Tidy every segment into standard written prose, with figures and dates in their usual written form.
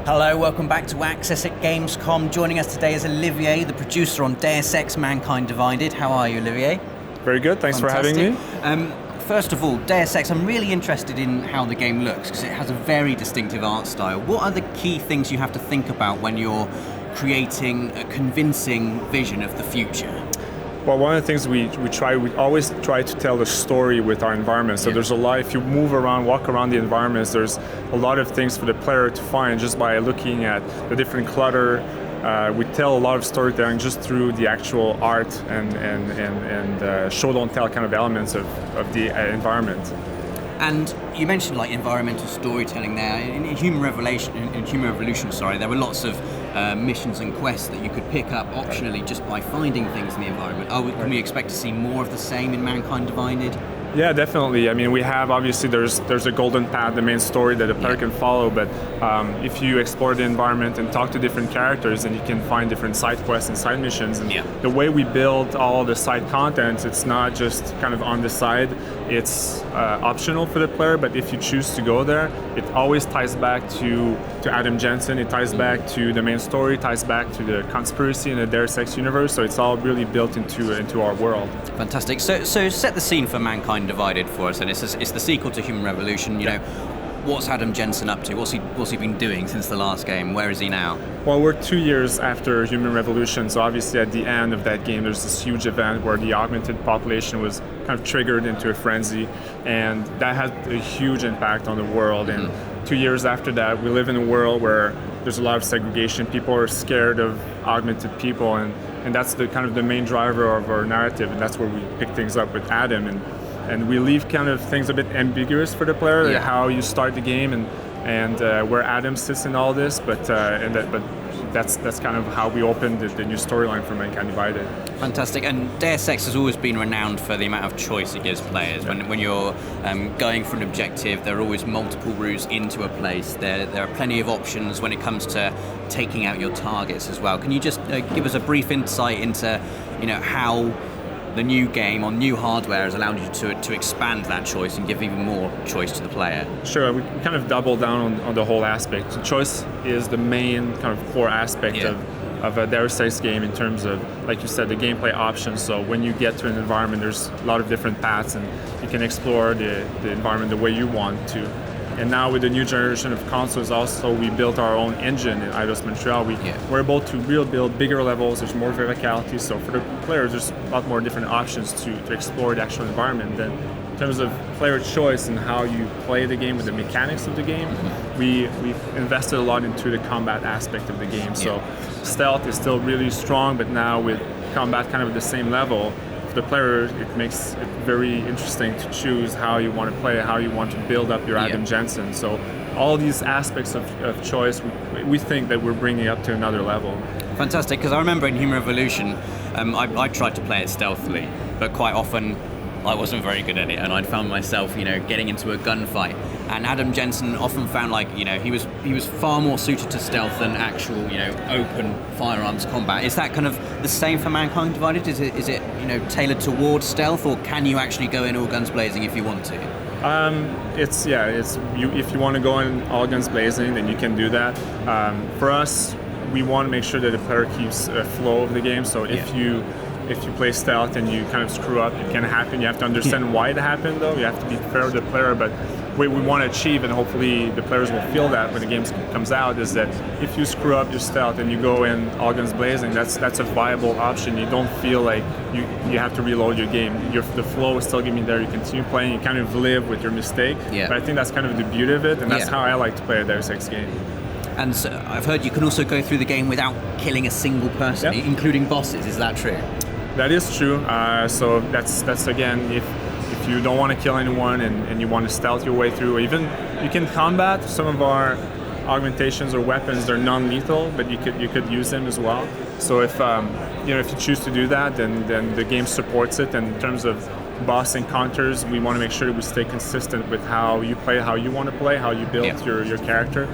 Hello, welcome back to Access at Gamescom. Joining us today is Olivier, the producer on Deus Ex Mankind Divided. How are you, Olivier? Very good, thanks for having me. First of all, Deus Ex, I'm really interested in how the game looks because it has a very distinctive art style. What are the key things you have to think about when you're creating a convincing vision of the future? Well, one of the things we always try to tell the story with our environment. So there's a lot, if you move around, walk around the environments, there's a lot of things for the player to find just by looking at the different clutter. We tell a lot of storytelling just through the actual art and show don't tell kind of elements of the environment. And you mentioned like environmental storytelling there. In Human Revolution, there were lots of missions and quests that you could pick up optionally just by finding things in the environment. Can we expect to see more of the same in Mankind Divided? Yeah, definitely. I mean, we have, obviously, there's a golden path, the main story that the player can follow, but if you explore the environment and talk to different characters, then you can find different side quests and side missions. And the way we build all the side content, it's not just kind of on the side, it's optional for the player, but if you choose to go there, it always ties back to Adam Jensen, it ties back to the main story, ties back to the conspiracy in the Deus Ex universe, so it's all really built into our world. Fantastic. So set the scene for Mankind Divided for us, and it's the sequel to Human Revolution. You know, what's Adam Jensen up to? What's he been doing since the last game? Where is he now? Well, we're 2 years after Human Revolution, so obviously at the end of that game, there's this huge event where the augmented population was kind of triggered into a frenzy, and that had a huge impact on the world. And 2 years after that, we live in a world where there's a lot of segregation. People are scared of augmented people, and that's the kind of the main driver of our narrative, and that's where we pick things up with Adam. And we leave kind of things a bit ambiguous for the player, like how you start the game and where Adam sits in all this, but that's kind of how we opened the new storyline for Mankind Divided. Fantastic. And Deus Ex has always been renowned for the amount of choice it gives players. When you're going for an objective, there are always multiple routes into a place. There are plenty of options when it comes to taking out your targets as well. Can you just give us a brief insight into how the new game on new hardware has allowed you to expand that choice and give even more choice to the player? Sure, we kind of double down on the whole aspect. So choice is the main kind of core aspect of a Deus Ex game in terms of, like you said, the gameplay options. So when you get to an environment, there's a lot of different paths and you can explore the environment the way you want to. And now with the new generation of consoles also, we built our own engine in Eidos Montreal. We're able to build bigger levels, there's more verticality, so for the players there's a lot more different options to explore the actual environment. Then in terms of player choice and how you play the game with the mechanics of the game, we've invested a lot into the combat aspect of the game. So stealth is still really strong, but now with combat kind of at the same level, the player, it makes it very interesting to choose how you want to play, how you want to build up your Adam Jensen. So all these aspects of choice, we think that we're bringing up to another level. Fantastic, because I remember in Human Revolution, I tried to play it stealthily, but quite often I wasn't very good at it, and I'd found myself, getting into a gunfight. And Adam Jensen often found he was far more suited to stealth than actual, open firearms combat. Is that kind of the same for Mankind Divided? Is it tailored towards stealth, or can you actually go in all guns blazing if you want to? If you want to go in all guns blazing, then you can do that. For us, we want to make sure that the player keeps a flow of the game. So if you play stealth and you kind of screw up, it can happen. You have to understand why it happened, though. You have to be fair to the player. But what we want to achieve, and hopefully the players will feel that when the game comes out, is that if you screw up your stealth and you go in all guns blazing, that's a viable option. You don't feel like you have to reload your game. The flow is still going to be there. You continue playing. You kind of live with your mistake. But I think that's kind of the beauty of it, and that's how I like to play a Deus Ex game. And so I've heard you can also go through the game without killing a single person, including bosses. Is that true? That is true. So that's again, if you don't want to kill anyone and you want to stealth your way through, or even you can combat some of our augmentations or weapons. They're non-lethal, but you could use them as well. So if you choose to do that, then the game supports it. And in terms of boss encounters, we want to make sure that we stay consistent with how you play, how you want to play, how you build your character,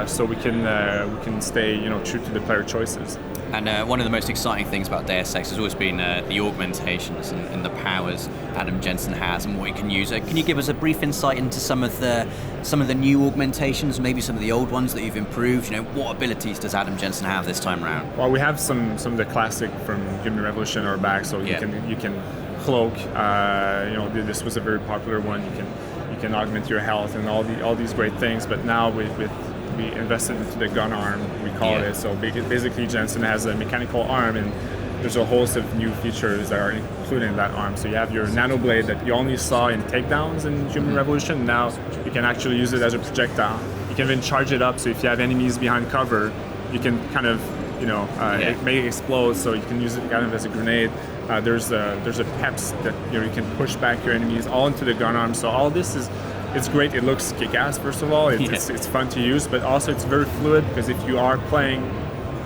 so we can stay true to the player choices. And one of the most exciting things about Deus Ex has always been the augmentations and the powers Adam Jensen has and what he can use. Can you give us a brief insight into some of the new augmentations, maybe some of the old ones that you've improved? What abilities does Adam Jensen have this time around? Well, we have some of the classic from Human Revolution or back, so you can cloak. This was a very popular one. You can augment your health and all these great things. But now we invested into the gun arm, we call it. So basically, Jensen has a mechanical arm, and there's a host of new features that are included in that arm. So you have your nano blade that you only saw in takedowns in Human Revolution. Now you can actually use it as a projectile. You can even charge it up. So if you have enemies behind cover, you can kind of make it explode. So you can use it kind of as a grenade. There's a peps that you can push back your enemies all into the gun arm. So all this it's great. It looks kick-ass, first of all. It's fun to use, but also it's very fluid, because if you are playing,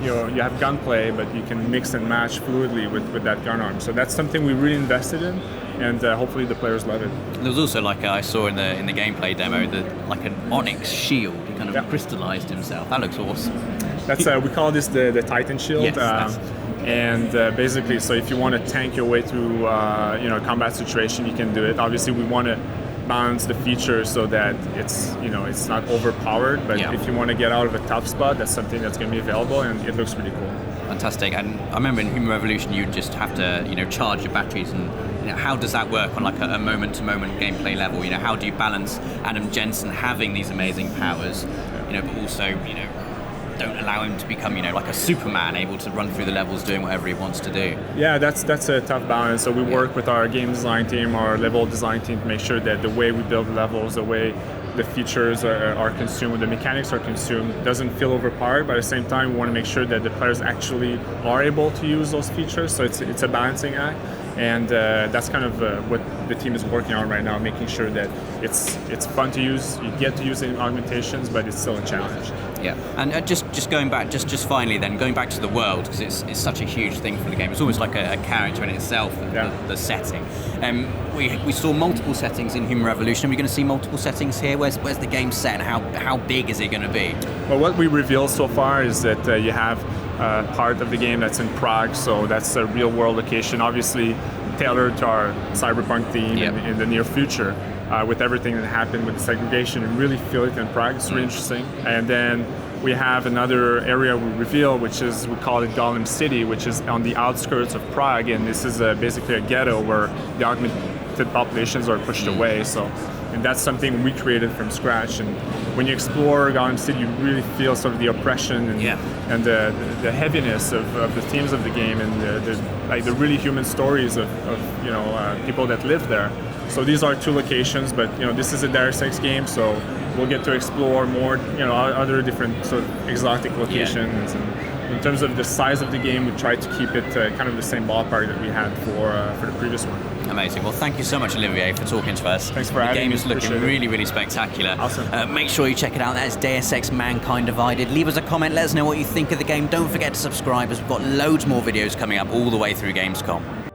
you have gunplay, but you can mix and match fluidly with that gun arm. So that's something we really invested in, and hopefully the players love it. There was also, like I saw in the gameplay demo, like an onyx shield. He kind of crystallized himself. That looks awesome. That's we call this the Titan shield. Yes, and basically, so if you want to tank your way through a combat situation, you can do it. Obviously, we want to balance the features so that it's not overpowered, but if you want to get out of a tough spot, that's something that's going to be available, and it looks really cool. Fantastic. And I remember in Human Revolution you just have to charge your batteries, and how does that work on like a moment-to-moment gameplay level? How do you balance Adam Jensen having these amazing powers, but also don't allow him to become like a Superman, able to run through the levels doing whatever he wants to do? Yeah, that's a tough balance. So we work with our game design team, our level design team, to make sure that the way we build levels, the way the features are consumed, the mechanics are consumed, doesn't feel overpowered, but at the same time we want to make sure that the players actually are able to use those features. So it's a balancing act, and that's kind of what the team is working on right now, making sure that it's fun to use, you get to use the augmentations, but it's still a challenge. Yeah, and just going back, just finally then, going back to the world, because it's such a huge thing for the game. It's almost like a character in itself, the setting. We saw multiple settings in Human Revolution. Are we going to see multiple settings here? Where's the game set, and how big is it going to be? Well, what we revealed so far is that you have part of the game that's in Prague, so that's a real world location, obviously tailored to our cyberpunk theme in the near future. With everything that happened with the segregation, and really feel it in Prague. It's really interesting. And then we have another area we reveal, which is, we call it Golem City, which is on the outskirts of Prague, and this is basically a ghetto where the augmented populations are pushed away. And that's something we created from scratch. And when you explore Golem City, you really feel sort of the oppression and the heaviness of the themes of the game, and the really human stories of people that live there. So these are two locations, but this is a Deus Ex game, so we'll get to explore more, other different sort of exotic locations. And in terms of the size of the game, we tried to keep it kind of the same ballpark that we had for the previous one. Amazing. Well, thank you so much, Olivier, for talking to us. Thanks for having me. The game is looking really, really spectacular. Awesome. Make sure you check it out. That's Deus Ex Mankind Divided. Leave us a comment. Let us know what you think of the game. Don't forget to subscribe, as we've got loads more videos coming up all the way through Gamescom.